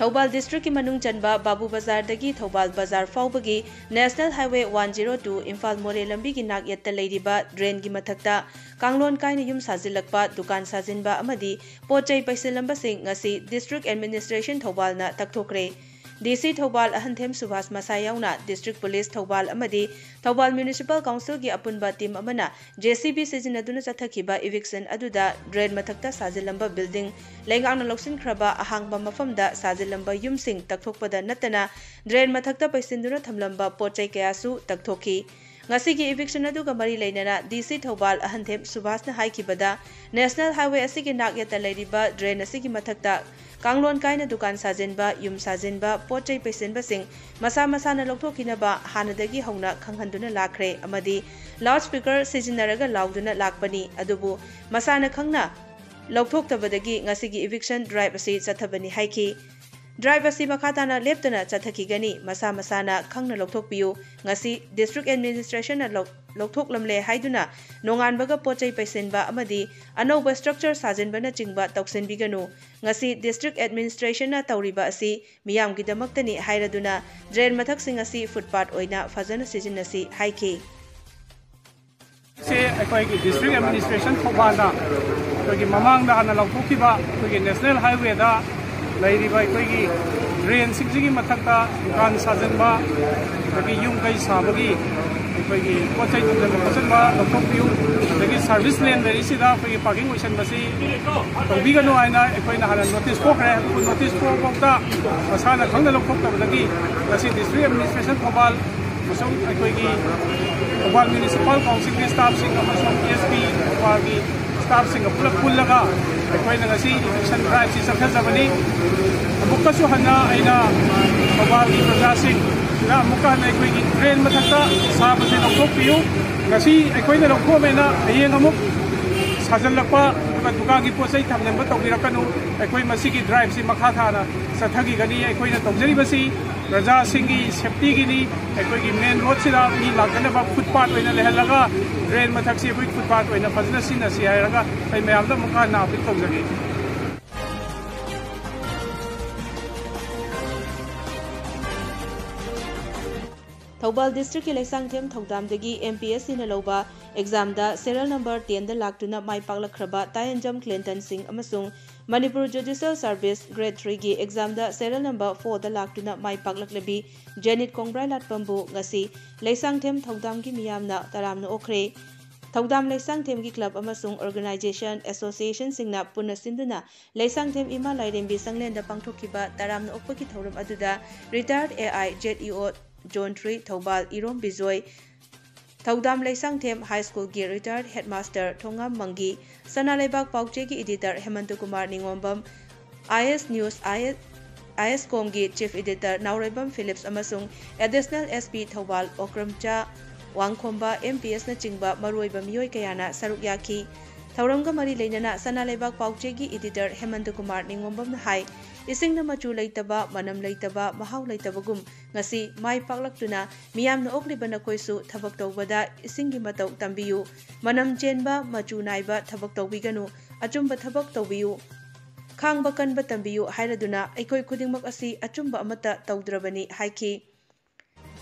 Thoubal district की मनुंग चनबा बाबू बाजार दगी थौबाल बाजार फाउबगी नेशनल हाईवे 102 इम्फाल मोरे लंबी की नाक यत्ता लेरिबा ड्रेन की मथक्ता कांगलोन कायना युम साजिलकपा दुकान साजिनबा अमदी पोचै पैसेलंबसिंग ngasi डिस्ट्रिक्ट एडमिनिस्ट्रेशन थौबालना तकथोकरे DC थौबाल अहंथेम सुभाष मसायाउना डिस्ट्रिक्ट पुलिस थौबाल अमदी थौबाल म्युनिसिपल काउंसिल की अपुनबा टीम अमना JCB सिजिनदुना चथखिबा इविक्शन अदुदा ड्रेन मथक्ता साजिलंबा बिल्डिंग लेंगांगना लौसिनख्रबा अहांगबा मफमदा साजिलंबा युमसिंग तकथोकपदा नतना ड्रेन मथक्ता पैसिनदुना थमलंबा पोचै कयासु तकथोकी ngasi ki eviction adu ka mari leinana DC Thobal Ahanthem Subhas na haikibada National Highway asigi nak yata leiriba drain asigi mathakta kanglon kaina dukan sajenba yum sajenba pochai pesenba sing masa masa na lokthokina hanadagi hauna khanghanduna lakre amadi loudspeaker sijinaraga lauduna lakpani adubu masa na khangna lokthoktabadagi ngasi ki eviction drive asi chathabani haiki drive asi makhatana leptana chathakigani masa masana khangna lokthokpiyu ngasi district administration na lokthoklamle haiduna nonganbaga pochai paisenba amadi anoba structure sajenbana chingba toksenbiganu ngasi district administration na tawriba asi miyamgi damaktani hairaduna drain mathak sing asi footpath oina fajana sijinasi haiki se akoi district administration thobana koi mamang da hana lokthokkiba koi national highway da लाइरिबा कोई drain सिंगी मथक्ता दुकान साजनबा तकी yum कई साबगी कोई पोचै तुम फसनबा लौथोकपियु तकी service land दरिसिदा कोई parking ओइसन बसी तौबिगनो आइना कोइना हाना नोटिस पोखरे नोटिस पोकता मसाना खंगना लौथोकतबदगी गसी डिस्ट्रिक्ट एडमिनिस्ट्रेशन थौबाल मसों कोई थौबाल म्युनिसिपल काउंसिल की स्टाफ सिंग मसों PSP थौबाल की स्टाफ सिंग पुलक पुलगा अखोइना ngasi इलेक्शन ड्राइव से सफलजबनी अमुकसु हन्ना आइना थौबाल की प्रजासिंग ना अमुका हन्ना अखोइगी ड्रेन मथक्ता साबसे लौथोकपियु ngasi अखोइना लौथोमेना हयेंग अमुक साजलकपा दुकान की पोचै थमनबा तौबिरकनु अखोइ मसिगी ड्राइव से मखा थाना सथगिगनी अखोइना तौजरिबसी प्रजा सिंगी सेफ्टी की अखोइगी मेन रोड सिदा मी लाकनबा फुटपाथ ओइना लेहलगा ड्रेन मथक से अखोइ फुटपाथ ओइना फजना सिनसी हायरगा अइ मयामदा मुखा ना पिक तौजगे थौबाल डिस्ट्रिक्ट की लेसांगथेम थौदामदगी MPSC ना लौबा एग्जाम दा serial number 10 दा लाक्तुना माइ पाकलखरबा तायंजम क्लिंटन सिंह अमसुंग मणिपुर जुडिशियल सर्विस ग्रेड 3 की एग्जाम दा serial number 4 दा लाक्तुना माइ पाकलखलबी जेनिट कोंग्राय लाटपंबु ngasi लेसांगथेम थौदाम की मियामना तरामना ओखरे थौदाम लेसांगथेम की क्लब अमसुंग ऑर्गेनाइजेशन एसोसिएशन सिंगना पुना सिंदुना लेसांगथेम इमा लाइरेंबी संगलेंदा पांगथोकिबा तरामना ओखपकी थौरम अदुदा retired AI ZEO John Tree Thobal Irom Bijoy Thaudam Leisangthem High School की retired headmaster Thongam Mangi Sanalaibak Pauche की editor Hemantu Kumar Ningombam IS News IS Com की chief editor Nauribam Phillips amasung additional SP Thobal Okramcha Wangkhomba MPS na chingba maruiba miyoi kayana saruk yaki Thauramga mari leinana Sanalaibak Pauche की editor Hemantu Kumar Ningombam na hai ising na machu leitaba manam leitaba mahaw leitabagum ngasi mai paklakuna miyam na okliba na koisu thabak tawbada ising gi matau tambiyu manam chenba machu naiba thabak tawbiganu achumba thabak tawbiyu khangba kanba tambiyu hairaduna aikoi khudingmak asi achumba amata tawdrabani haiki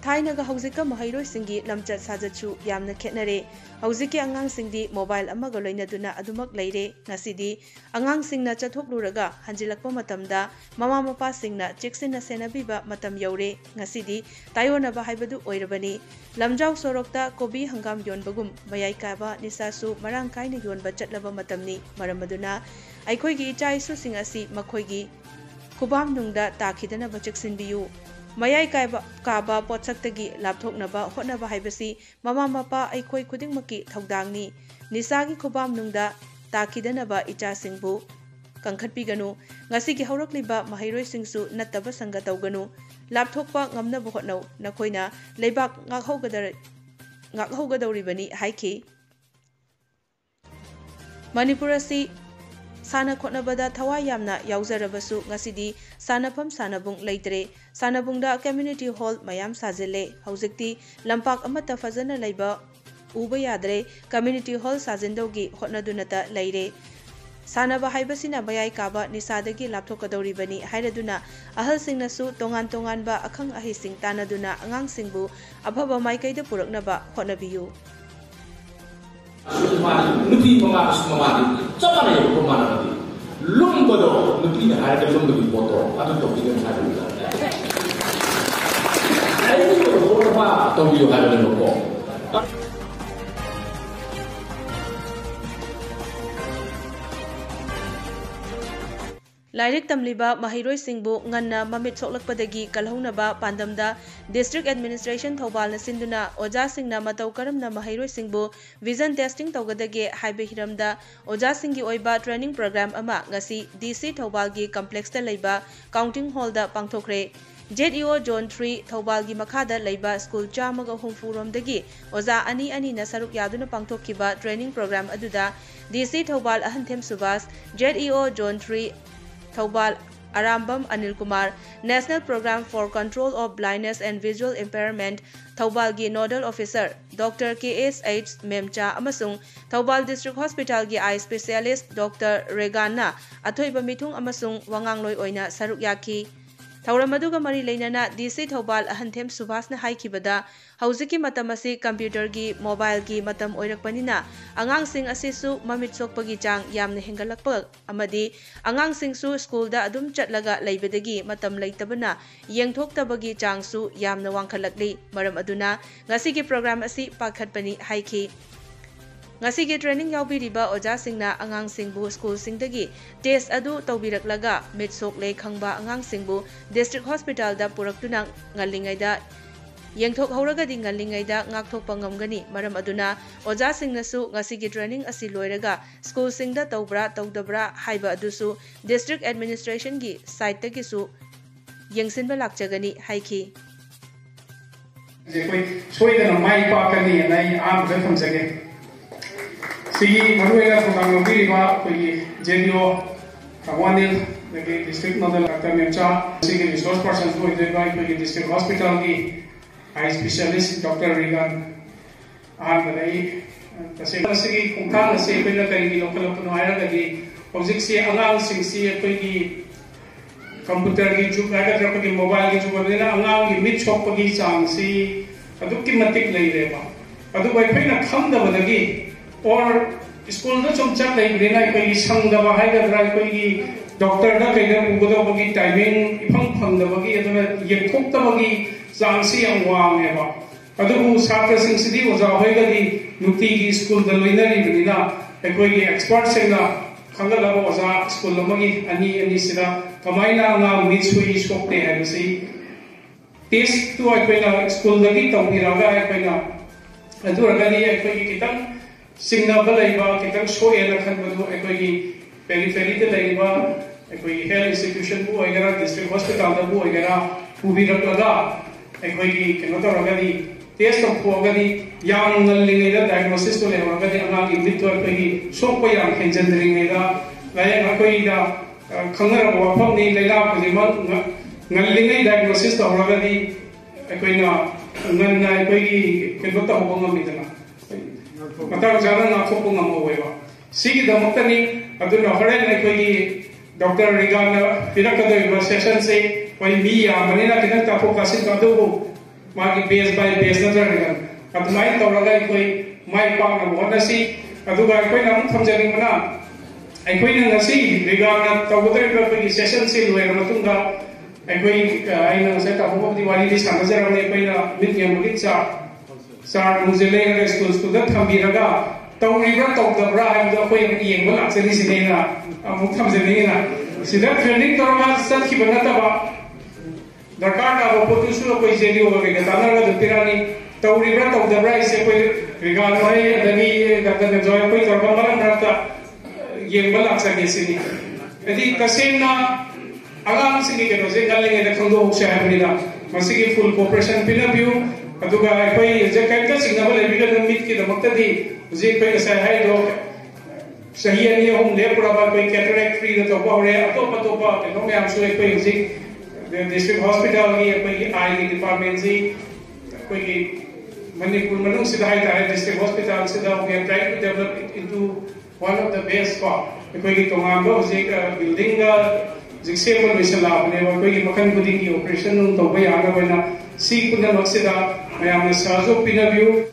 थाइनगा हौजिका महैरोय सिंगी लमचत साजछु यामना खेतनरे हौजिकी अंगांग सिंगदी मोबाइल अमगा लोइनदुना अदुमक लेरे नसिदी अंगांग सिंगना चथोकलुरगा हंजिलकपा मतमदा ममा मपा सिंगना चेक्सिना सेनाबिबा मतम यौरे ngasiदी तायोनबा हाइबदु ओइरबनी लमजाव सोरokta कोबी हंगाम योनबगुम मयाई काबा निसासु मरांग काइना योनबा चटलबा मतमनी मरमदुना आइखोइगी इचाइसु सिंग असि मखोइगी खुबाम नुंगदा ताखिदना बचक्सिनबियु मयाई काबा पोचक्तगी लापथोकनबा होटनबा हाइबसी ममा मपा अखोई खुदिंगमकी थौदांगनी निसागी खुबाम नुंगदा ताखिदनबा इचा सिंगबु कंखटपिगनु ngasi हौरकलिबा महैरोय सिंगसु नत्तबा संग तौगनु लापथोकपा ngamnaba hotnau nakoina leibak ngakhaugadoribani haiki Manipurasi Sana khotnabada thawai yamna yaujarabasu ngasidi sanafam sanabung leitre sanabungda community hall mayam sajele haujikti lampak amata fajana leiba uba yadre community hall sajendaugi hotnadunata leire सानबा हाइबसिना मयाई काबा निसादगी लापथोकदौरिबनी हाइरदुना अहलसिंगनासु तोंगान तोंगानबा अखंग अहिसिंग तानादुना अंगांसिंगबु अफबा माइकैदा पुरकनबा होटनबियु nupi mama asumama chamana yo mama na lumbodo nupi na hara lumbo di boto atu to biyo hara ai ni ko ba to biyo hara no ko लाइरिक तमलिबा महिरोय सिंगबु ngana mamit soklakpadagi kalhounaba pandamda district administration thobal na sinduna oja singna matau karamna महिरोय सिंगबु vision testing tawgadage haibe hiramda oja singi oiba training program ama ngasi DC thobal gi complex ta leiba counting hall da pangthokre JEO Zone 3 thobal gi makhada leiba school chamaga humfurom-dagi oja ani ani na saruk yaduna pangthokkiba training program aduda DC thobal ahanthem subas JEO Zone 3 Thobal Arambam Anil Kumar National Program for Control of Blindness and Visual Impairment Thobal gi Nodal Officer Dr. KSH Memcha amasung Thobal District Hospital gi Eye Specialist Dr. Regana athoiba mithung amasung wangangloi oina saruk yaki Thauramadu mari leinana DC Thobal ahanthem Subhas na haikibada hauziki matam asi computer gi mobile gi matam oirakpanina angang sing asisu mamit sokpagi chang yamna hengalakpa amadi angang sing su school da adum chatlaga leibedagi matam leitabana yengthoktabagi chang su yamna wangkhalakli maram aduna ngasi gi program asi pakhatpani haiki ngasi gi training yaubiriba oja singna angang singbu school singdagi test adu tawbiraklaga mitsok le khangba angang singbu district hospital da puraktuna ngalingai da yengthok hauragadi ngalingai da ngakthok pangamgani maram aduna oja singnasu ngasi gi training asi loiraga school singda tawbra tawdabra haiba adusu district administration gi site tagi su yengsinba lakchagani haiki je koi soidana mai pakani nai am gatham jage Sigi maruega program biriba koi JEO Kawanil the district nodal Dr. Memcha sigi resource persons koi deba koi district hospital ki eye specialist Dr. Regan badai sigi kumthang se koi na kari local no aira gadi object se angang sing se koi ki computer ki juk aga tra ki mobile ki juk na angang ki mit chok ki chang si aduk ki matik lei reba adu bai phai na kham da badagi और school दा चम चक लै बिना कोई संग दा बाहाय दा द्रा कोई डॉक्टर दा कई दा उगदा बगी टाइमिंग इफंग फंग दा बगी अदना ये थोक दा बगी चांसी yang वांग है बा अदु छात्र सिंग सिदी ओजा होय दा दी नुती की स्कूल दा लोइनरी बिना कोई एक्सपर्ट सिंग दा खंगा ला ओजा स्कूल मगी अनि अनि सिदा कमाइना ना मिस हुई सोकते है बसी टेस्ट तो कोइना स्कूल दा की तौबिरागा कोइना अदु रगनी कोई कितम Singnaba laiba kitang soena khanbadu ekoi periphery te laiba ekoi health institution bu oigara district hospital da bu oigara ubiraklaga ekoi keno to ragadi test of pogadi yang ngallingai da diagnosis to lewa ragadi angang imit to ekoi sokpa yang henjandring da lai ekoi da khangara wa pham ni laila pujima ngallingai diagnosis to ragadi ekoi na nganna ekoi keno to hobong mi dana matang jana na thokko ngamo weba sigi damoktani aduna haren ekoi Dr. Regan pirakado iba session se koi mi ya manina kidan ta focusin ka do magi base by base na Regan admai tawraga ekoi mai pa na bona si aduga ekoi nam thamjani mana ekoi na ngasi Regan na tawdre ba koi session se loer matunga ekoi aina se ta hobo di wali di samajara ne ekoi na mit yam lit cha Sar Muzileng School Student Kambiraga, Tauriga Tokabra, and the way in Walaxina, Mukamzina. See that training Torma Saki Banataba, the Karna of Potusu, Poisedi over Vegatana, the Pirani, Tauriga Tokabra, Regano, the knee that the joy of Pamata, Yemalaxagisini. And the Casina, Alam Sinikan was in the Kondo Shahamina, Masiki full cooperation Pinabu. अदुगा कोई जकैका signal लेबिगल मिट की दमक्तदी जे कोई असै है दो सही अनि हम ले पुराबा कोई कैटरेक्ट फ्री द तोपा होरे अतोपा तोपा नो में हम सुए कोई जी डिस्ट्रिक्ट हॉस्पिटल की कोई आई की डिपार्टमेंट जी कोई मणिपुर मनुष्य सिधा है डिस्ट्रिक्ट हॉस्पिटल सिधा हो गया try to develop into one of the best ko ekoi tongam bo je building ga jikse mo loisala bane ekoi makan buding ki operation nung to ba ya ga bana si kunna maksida mayam na sajo pinabiu